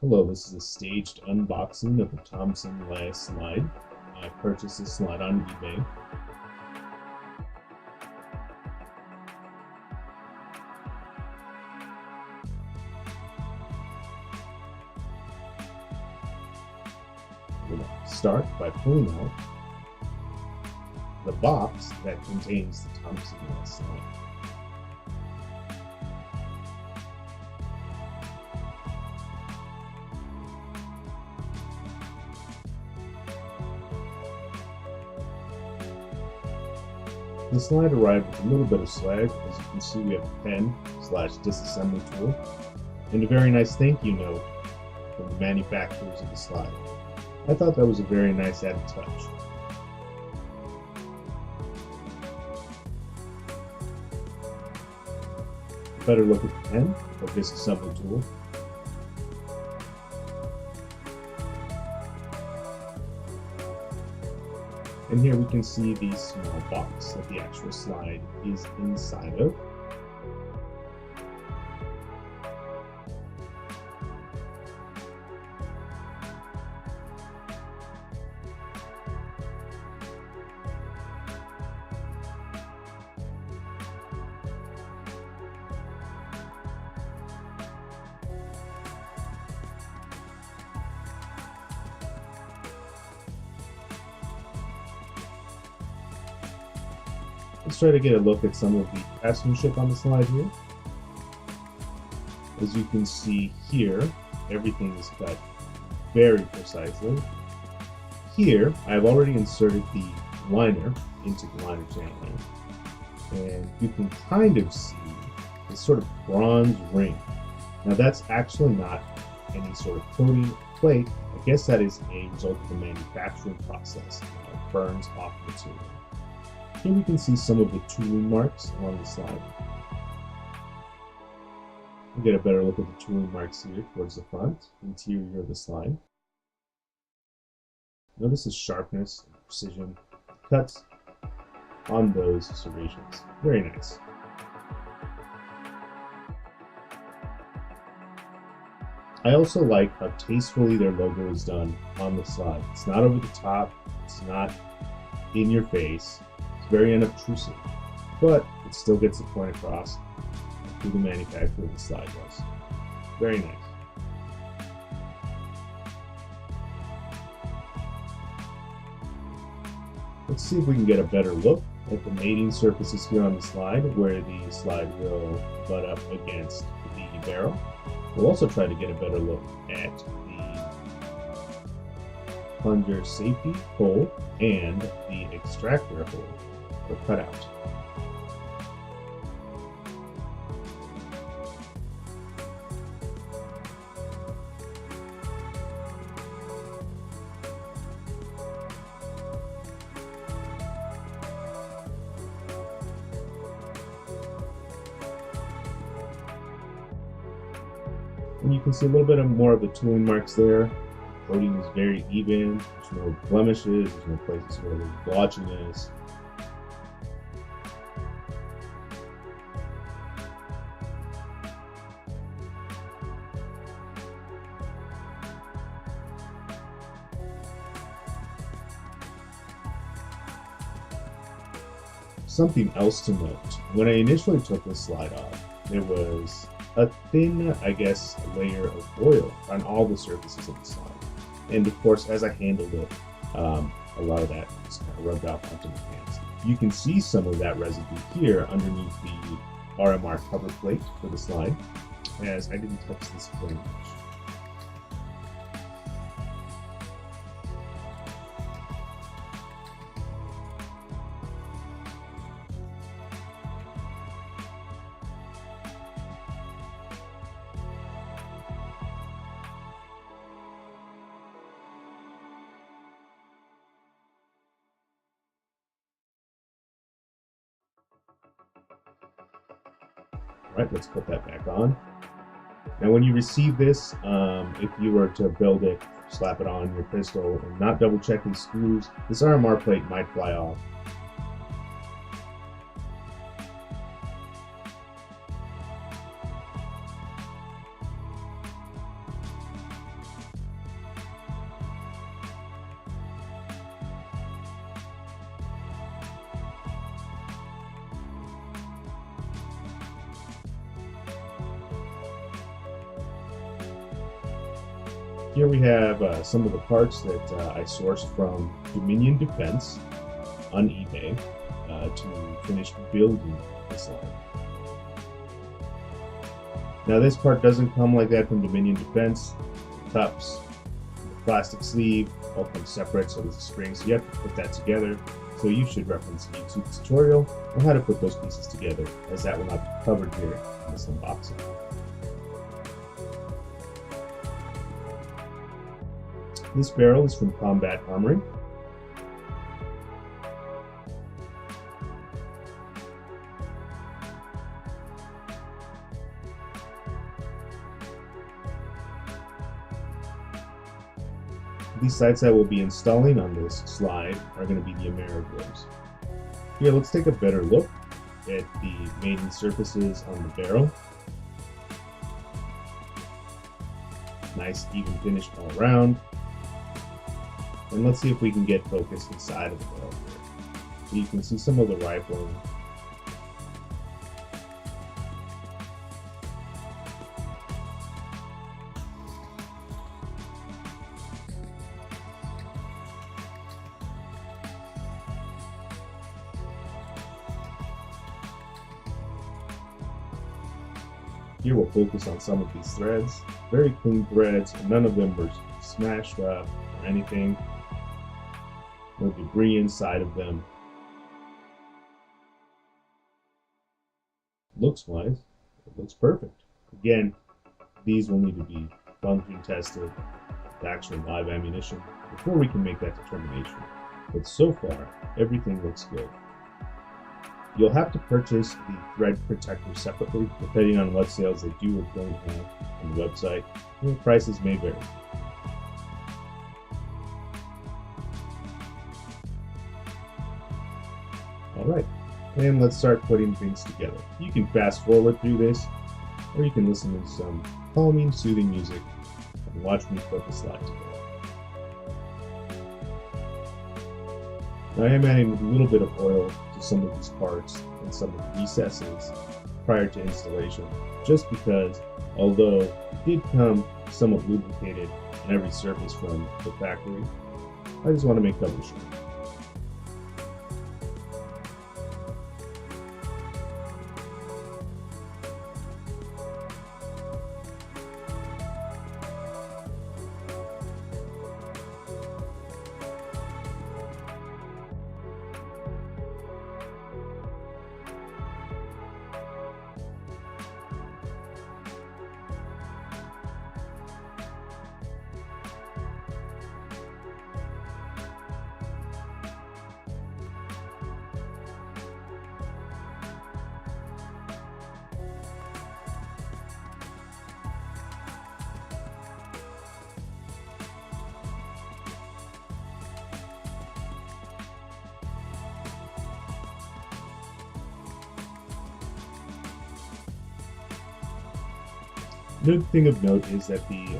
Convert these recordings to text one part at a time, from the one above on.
Hello, this is a staged unboxing of the Thompson last slide. I purchased this slide on eBay. I'm going to start by pulling out the box that contains the Thompson last slide. The slide arrived with a little bit of swag. As you can see, we have a pen/disassembly tool and a very nice thank you note from the manufacturers of the slide. I thought that was a very nice added touch. A better look at the pen or disassembly tool. And here we can see the small box that the actual slide is inside of. Let's try to get a look at some of the craftsmanship on the slide here. As you can see here, everything is cut very precisely. Here, I've already inserted the liner into the liner channel, and you can kind of see this sort of bronze ring. Now that's actually not any sort of coating plate. I guess that is a result of the manufacturing process. It burns off the material. Here we can see some of the tooling marks along the slide. We'll get a better look at the tooling marks here towards the front, interior of the slide. Notice the sharpness and precision cuts on those serrations. Very nice. I also like how tastefully their logo is done on the slide. It's not over the top, it's not in your face. It's very unobtrusive, but it still gets the point across who the manufacturer of the slide was. Very nice. Let's see if we can get a better look at the mating surfaces here on the slide, where the slide will butt up against the barrel. We'll also try to get a better look at the plunger safety hole and the extractor hole for cutout. And you can see a little bit more of the tooling marks there. Coating is very even. There's no blemishes. There's no places where there's blotchiness. Something else to note, when I initially took this slide off, there was a thin, I guess, layer of oil on all the surfaces of the slide. And of course, as I handled it, a lot of that just kind of rubbed off onto my hands. You can see some of that residue here underneath the RMR cover plate for the slide, as I didn't touch this very much. Right, let's put that back on. Now when you receive this, if you were to build it, slap it on your pistol, and not double check these screws, this RMR plate might fly off. Here we have some of the parts that I sourced from Dominion Defense on eBay to finish building this line. Now this part doesn't come like that from Dominion Defense. The cups, the plastic sleeve, all come separate, so there's a spring, so you have to put that together. So you should reference a YouTube tutorial on how to put those pieces together, as that will not be covered here in this unboxing. This barrel is from Combat Armory. These sights that we'll be installing on this slide are going to be the Ameriglos. Here, let's take a better look at the mating surfaces on the barrel. Nice even finish all around. And let's see if we can get focused inside of the barrel here. So you can see some of the rifling. Here we'll focus on some of these threads. Very clean threads, none of them were smashed up or anything. No debris inside of them. Looks wise, it looks perfect. Again, these will need to be function tested with actual live ammunition before we can make that determination. But so far, everything looks good. You'll have to purchase the thread protector separately, depending on what sales they do or don't have on the website. The prices may vary. Alright, and let's start putting things together. You can fast forward through this, or you can listen to some calming, soothing music and watch me put the slide together. Now I am adding a little bit of oil to some of these parts and some of the recesses prior to installation, just because although it did come somewhat lubricated on every surface from the factory, I just want to make double sure. Another thing of note is that the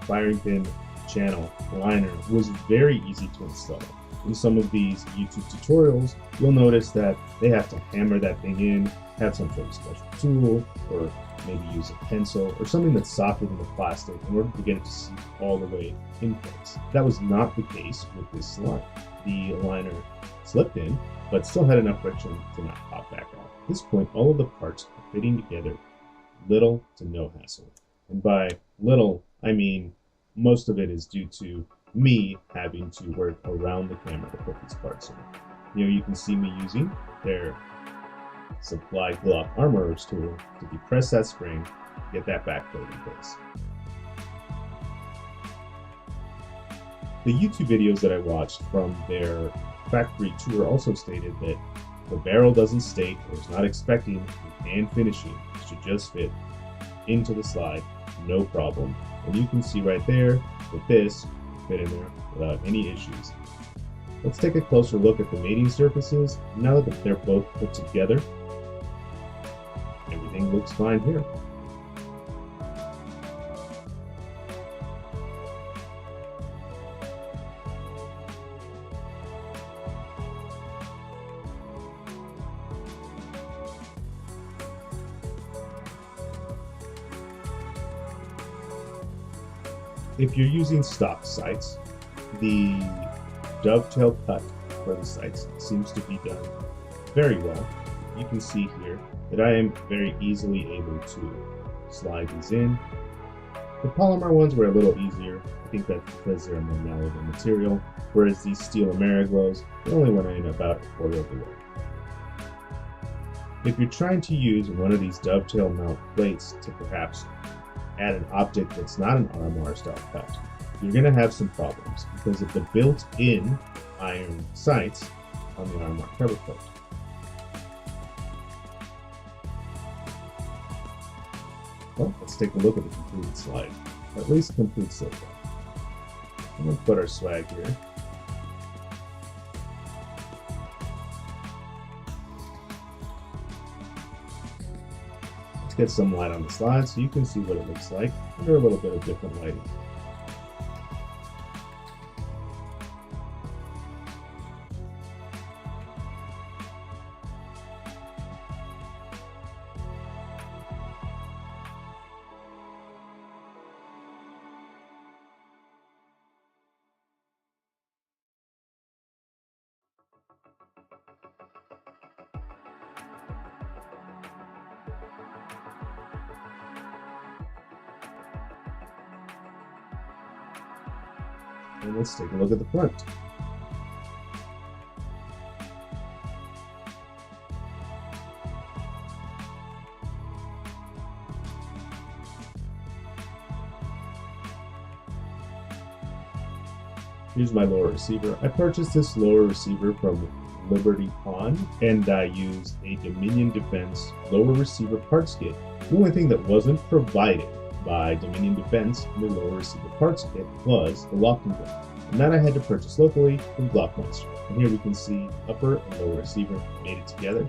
firing pin channel liner was very easy to install. In some of these YouTube tutorials, you'll notice that they have to hammer that thing in, have some sort of special tool, or maybe use a pencil or something that's softer than the plastic in order to get it to seat all the way in place. That was not the case with this slide. The liner slipped in, but still had enough friction to not pop back out. At this point, all of the parts are fitting together, little to no hassle. And by little, I mean most of it is due to me having to work around the camera to put these parts in. Here you can see me using their supply Glock Armorer's tool to depress that spring, get that back plate in place. The YouTube videos that I watched from their factory tour also stated that the barrel doesn't state or is not expecting hand finishing. It should just fit into the slide, no problem. And you can see right there that this fit in there without any issues. Let's take a closer look at the mating surfaces. Now that they're both put together, everything looks fine here. If you're using stock sights, the dovetail cut for the sights seems to be done very well. You can see here that I am very easily able to slide these in. The polymer ones were a little easier. I think that's because they're a more malleable material, whereas these steel Ameriglos, they only went in about a quarter of the way. If you're trying to use one of these dovetail mount plates to perhaps add an optic that's not an RMR style cut, you're going to have some problems because of the built-in iron sights on the RMR cover plate. Well, let's take a look at the completed slide, or at least complete so far. I'm going to put our swag here. Let's get some light on the slide so you can see what it looks like under a little bit of different lighting. And let's take a look at the front. Here's my lower receiver. I purchased this lower receiver from Liberty Pond, and I used a Dominion Defense lower receiver parts kit. The only thing that wasn't provided by Dominion Defense in the lower receiver parts kit was the locking gun, and that I had to purchase locally from Blockbuster. And here we can see upper and lower receiver made it together.